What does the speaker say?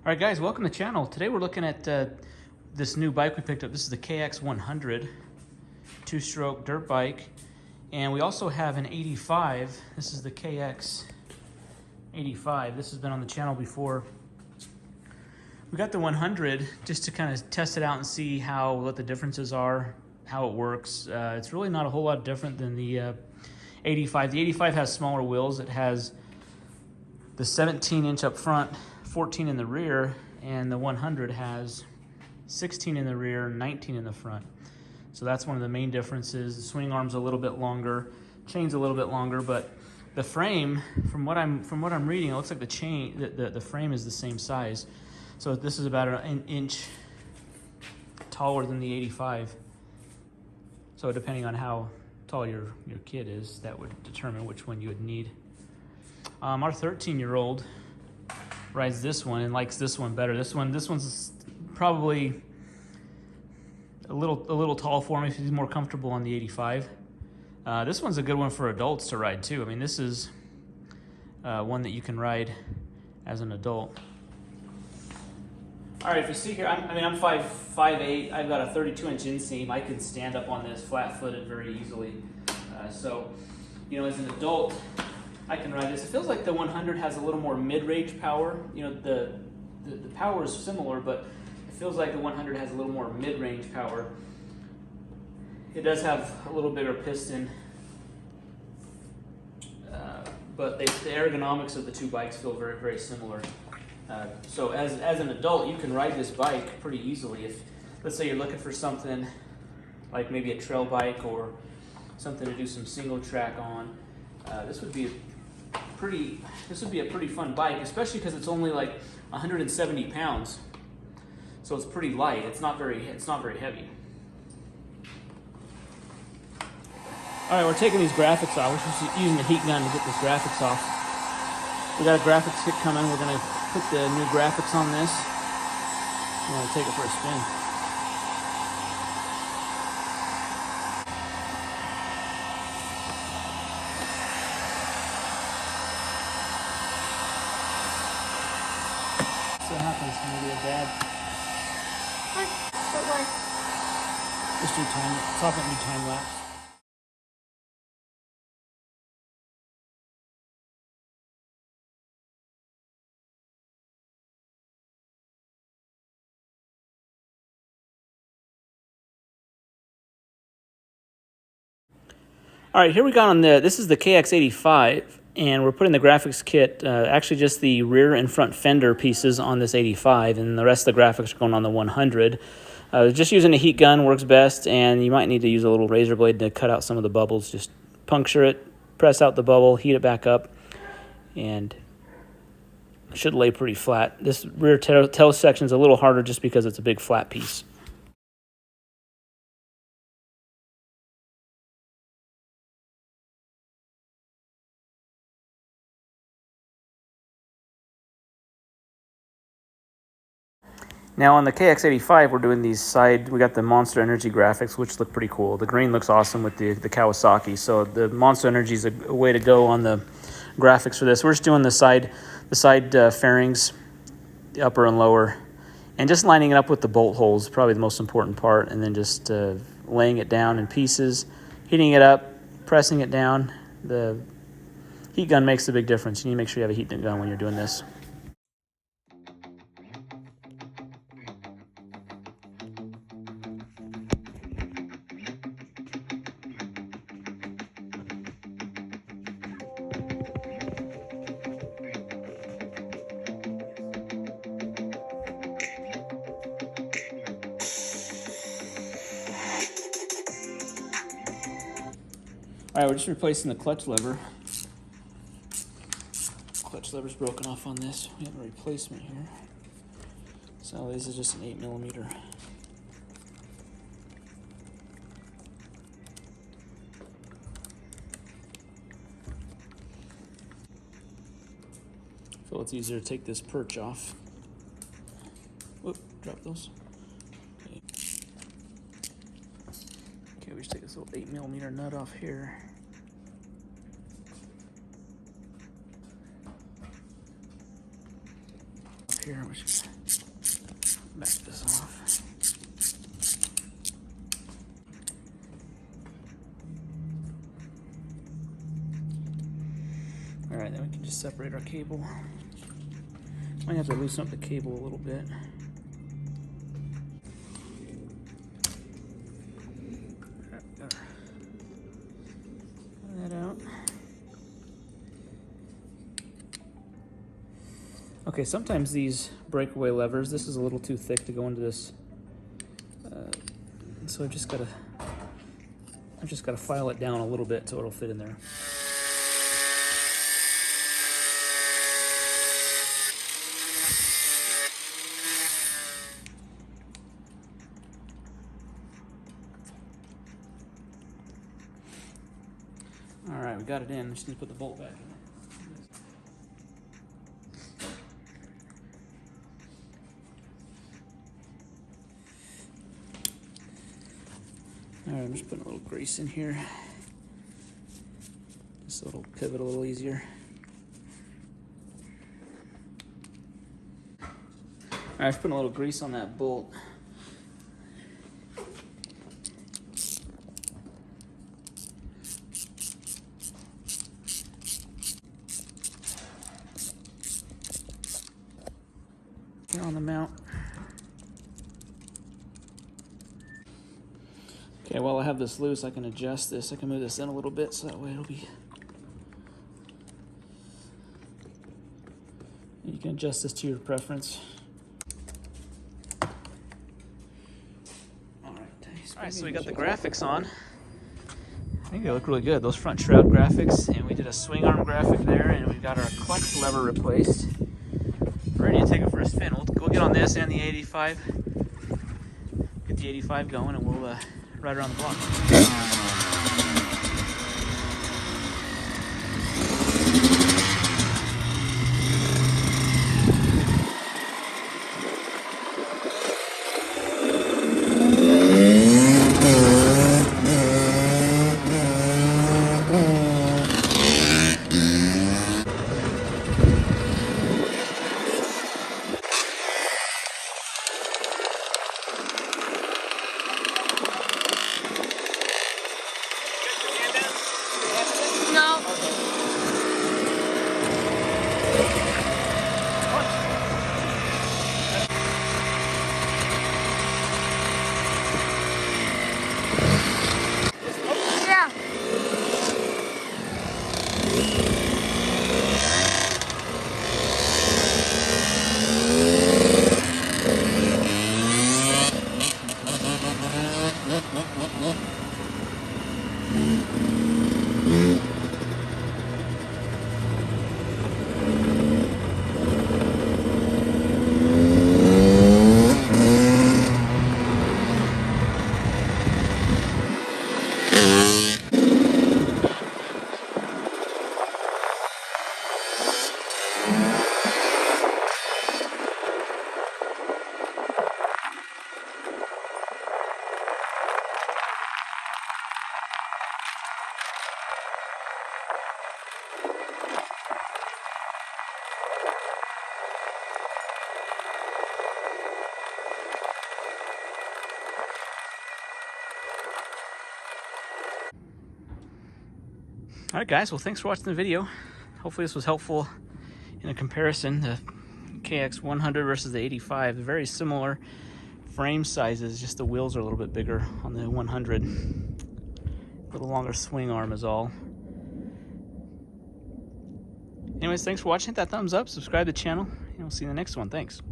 All right, guys, welcome to the channel. Today we're looking at this new bike we picked up. This is the KX100 two-stroke dirt bike. And we also have an 85. This is the KX85. This has been on the channel before. We got the 100 just to kind of test it out and see what the differences are, how it works. It's really not a whole lot different than the 85. The 85 has smaller wheels. It has the 17-inch up front, 14 in the rear, and the 100 has 16 in the rear, 19 in the front. So that's one of the main differences. The swing arm's a little bit longer, chain's a little bit longer, but the frame, from what I'm reading, it looks like the frame is the same size. So this is about an inch taller than the 85. So depending on how tall your kid is, that would determine which one you would need. Our 13-year-old rides this one and likes this one better. This one's probably a little tall for him if he's more comfortable on the 85. This one's a good one for adults to ride too. I mean, this is one that you can ride as an adult. All right, if you see here, I'm 5'8". I've got a 32-inch inseam. I can stand up on this flat-footed very easily. So, as an adult, I can ride this. It feels like the 100 has a little more mid-range power. The power is similar, but it feels like the 100 has a little more mid-range power. It does have a little bigger piston, but the ergonomics of the two bikes feel very, very similar. So as an adult, you can ride this bike pretty easily. If, let's say, you're looking for something like maybe a trail bike or something to do some single track on, this would be a pretty fun bike, especially because it's only like 170 pounds. So it's pretty light. It's not very heavy. All right, we're taking these graphics off. We're just using the heat gun to get these graphics off. We got a graphics kit coming. We're gonna put the new graphics on this. I'm gonna take it for a spin. So what happens when you get bad? What? But why? Just do time. Stop it and do time lapse. All right, here we got this is the KX85, and we're putting the graphics kit, actually just the rear and front fender pieces on this 85, and the rest of the graphics are going on the 100. Just using a heat gun works best, and you might need to use a little razor blade to cut out some of the bubbles. Just puncture it, press out the bubble, heat it back up, and it should lay pretty flat. This rear tail section is a little harder just because it's a big flat piece. Now on the KX85, we're doing we got the Monster Energy graphics, which look pretty cool. The green looks awesome with the Kawasaki. So the Monster Energy is a way to go on the graphics for this. We're just doing the side fairings, the upper and lower, and just lining it up with the bolt holes, probably the most important part, and then just laying it down in pieces, heating it up, pressing it down. The heat gun makes a big difference. You need to make sure you have a heat gun when you're doing this. All right, we're just replacing the clutch lever. Clutch lever's broken off on this. We have a replacement here. So this is just an 8mm. I feel it's easier to take this perch off. Whoop, drop those. Okay, we just take this little 8mm nut off here. here. I'm just gonna back this off. All right, then we can just separate our cable. Might have to loosen up the cable a little bit. That out. Okay, sometimes these breakaway levers, this is a little too thick to go into this, so I've just gotta file it down a little bit so it'll fit in there. All right, we got it in. Just need to put the bolt back in. All right, I'm just putting a little grease in here, just so it'll pivot a little easier. All right, I'm just putting a little grease on that bolt. Here on the mount. Okay, while I have this loose, I can adjust this. I can move this in a little bit so that way it'll be... You can adjust this to your preference. All right, so we got the graphics on. I think they look really good, those front shroud graphics. And we did a swing arm graphic there, and we've got our clutch lever replaced. We're ready to take it for a spin. We'll get on this and the 85. Get the 85 going, and we'll ride around the block. No. Yeah. All right, guys, well, thanks for watching the video. Hopefully this was helpful in a comparison, the KX100 versus the 85. They're very similar frame sizes, just the wheels are a little bit bigger on the 100. A little longer swing arm is all. Anyways, thanks for watching. Hit that thumbs up, subscribe to the channel, and we'll see you in the next one. Thanks.